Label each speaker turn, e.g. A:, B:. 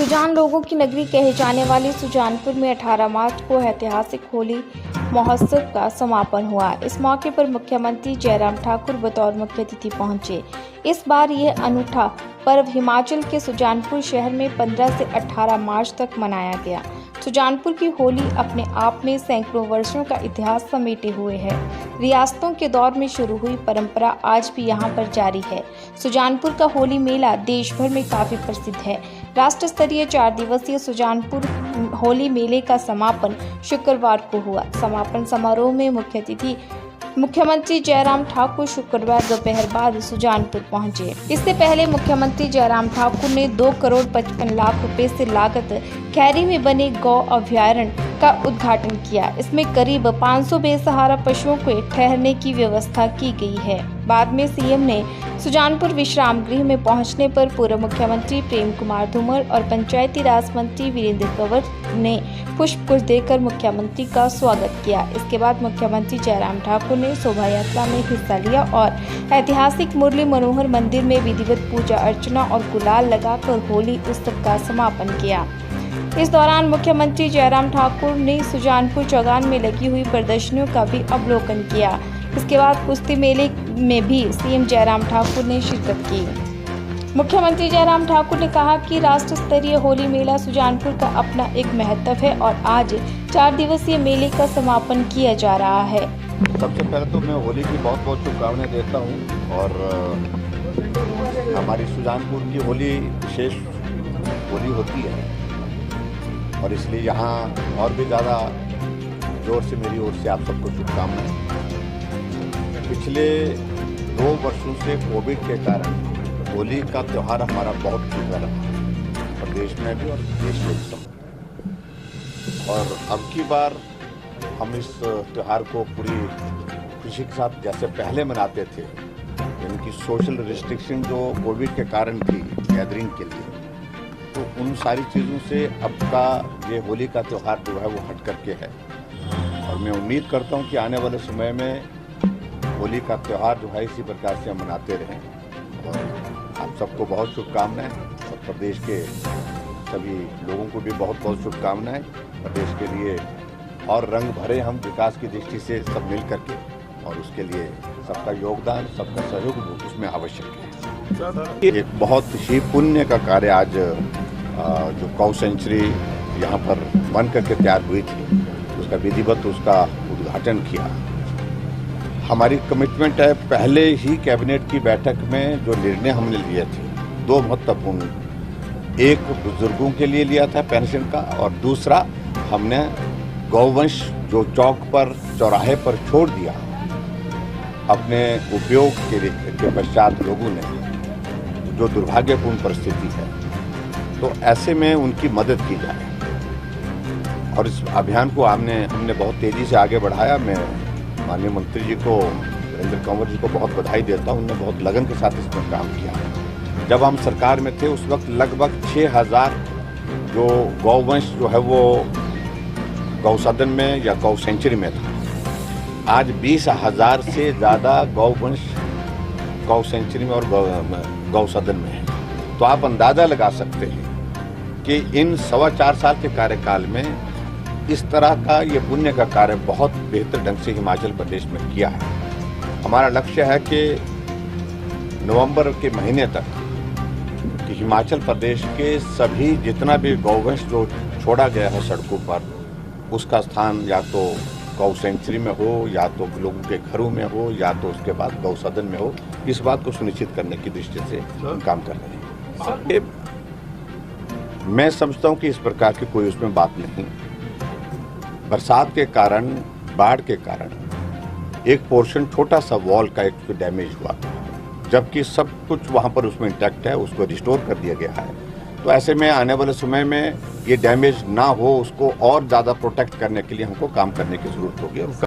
A: सुजान लोगों की नगरी कहे जाने वाली सुजानपुर में 18 मार्च को ऐतिहासिक होली महोत्सव का समापन हुआ। इस मौके पर मुख्यमंत्री जयराम ठाकुर बतौर मुख्य अतिथि पहुंचे। इस बार यह अनूठा पर्व हिमाचल के सुजानपुर शहर में 15 से 18 मार्च तक मनाया गया। सुजानपुर की होली अपने आप में सैकड़ों वर्षों का इतिहास समेटे हुए है। रियासतों के दौर में शुरू हुई परंपरा आज भी यहां पर जारी है। सुजानपुर का होली मेला देश भर में काफी प्रसिद्ध है। राष्ट्र स्तरीय 4 दिवसीय सुजानपुर होली मेले का समापन शुक्रवार को हुआ। समापन समारोह में मुख्य अतिथि मुख्यमंत्री जयराम ठाकुर शुक्रवार दोपहर बाद सुजानपुर पहुंचे। इससे पहले मुख्यमंत्री जयराम ठाकुर ने 2 करोड़ 55 लाख रुपए से लागत खैरी में बने गौ अभयारण्य का उद्घाटन किया। इसमें करीब 500 बेसहारा पशुओं के ठहरने की व्यवस्था की गई है। बाद में सीएम ने सुजानपुर विश्राम गृह में पहुंचने पर पूर्व मुख्यमंत्री प्रेम कुमार धूमल और पंचायती राज मंत्री वीरेंद्र कंवर ने पुष्पगुच्छ देकर मुख्यमंत्री का स्वागत किया। इसके बाद मुख्यमंत्री जयराम ठाकुर ने शोभा यात्रा में हिस्सा लिया और ऐतिहासिक मुरली मनोहर मंदिर में विधिवत पूजा अर्चना और गुलाल लगाकर होली उत्सव का समापन किया। इस दौरान मुख्यमंत्री जयराम ठाकुर ने सुजानपुर चौगान में लगी हुई प्रदर्शनियों का भी अवलोकन किया। इसके बाद कुश्ती मेले में भी सीएम जयराम ठाकुर ने शिरकत की। मुख्यमंत्री जयराम ठाकुर ने कहा कि राष्ट्र स्तरीय होली मेला सुजानपुर का अपना एक महत्व है और आज 4 दिवसीय मेले का समापन किया जा रहा है।
B: सबसे पहले तो मैं होली की बहुत बहुत शुभकामनाएं देता हूं और हमारी सुजानपुर की होली विशेष होली होती है और इसलिए यहाँ और भी ज़्यादा जोर से मेरी ओर से आप सबको शुभकामनाएं। पिछले 2 वर्षों से कोविड के कारण होली का त्यौहार हमारा बहुत छूटा रहा प्रदेश में भी और देश में भी। और अब की बार हम इस त्यौहार को पूरी खुशी के साथ जैसे पहले मनाते थे, यानी कि सोशल रिस्ट्रिक्शन जो कोविड के कारण थी गैदरिंग के लिए, तो उन सारी चीज़ों से अब का ये होली का त्यौहार जो है वो हट करके है। और मैं उम्मीद करता हूँ कि आने वाले समय में होली का त्यौहार जो है इसी प्रकार से हम मनाते रहें। और आप सबको बहुत शुभकामनाएं और प्रदेश के सभी लोगों को भी बहुत बहुत शुभकामनाएं। प्रदेश के लिए और रंग भरे हम विकास की दृष्टि से सब मिल करके, और उसके लिए सबका योगदान सबका सहयोग उसमें आवश्यक है। एक बहुत ही पुण्य का कार्य आज जो गौ सेंचुरी यहाँ पर बन करके तैयार हुई थी उसका विधिवत उसका उद्घाटन किया। हमारी कमिटमेंट है, पहले ही कैबिनेट की बैठक में जो निर्णय हमने लिए थे 2 महत्वपूर्ण, एक बुजुर्गों के लिए लिया था पेंशन का और दूसरा हमने गौवंश जो चौक पर चौराहे पर छोड़ दिया अपने उपयोग के पश्चात लोगों ने, जो दुर्भाग्यपूर्ण परिस्थिति है, तो ऐसे में उनकी मदद की जाए। और इस अभियान को हमने बहुत तेजी से आगे बढ़ाया। मैं माननीय मंत्री जी को वीरेंद्र कंवर जी को बहुत बधाई देता हूँ, उन्होंने बहुत लगन के साथ इसमें काम किया। जब हम सरकार में थे उस वक्त लगभग 6000 जो गौवंश जो है वो गौ सदन में या गौ सेंचुरी में था। आज 20,000 से ज़्यादा गौवंश गौ सेंचुरी में और गौ सदन में है। तो आप अंदाज़ा लगा सकते हैं कि इन 4.25 साल के कार्यकाल में इस तरह का ये पुण्य का कार्य बहुत बेहतर ढंग से हिमाचल प्रदेश में किया है। हमारा लक्ष्य है कि नवंबर के महीने तक कि हिमाचल प्रदेश के सभी जितना भी गौवंश जो छोड़ा गया है सड़कों पर, उसका स्थान या तो गौ सेंचुरी में हो या तो लोगों के घरों में हो या तो उसके बाद गौ सदन में हो, इस बात को सुनिश्चित करने की दृष्टि से हम काम कर रहे हैं। मैं समझता हूँ कि इस प्रकार की कोई उसमें बात नहीं। बरसात के कारण, बाढ़ के कारण एक पोर्शन छोटा सा वॉल का एक डैमेज हुआ, जबकि सब कुछ वहाँ पर उसमें इंटैक्ट है, उसको रिस्टोर कर दिया गया है। तो ऐसे में आने वाले समय में ये डैमेज ना हो, उसको और ज़्यादा प्रोटेक्ट करने के लिए हमको काम करने की ज़रूरत होगी।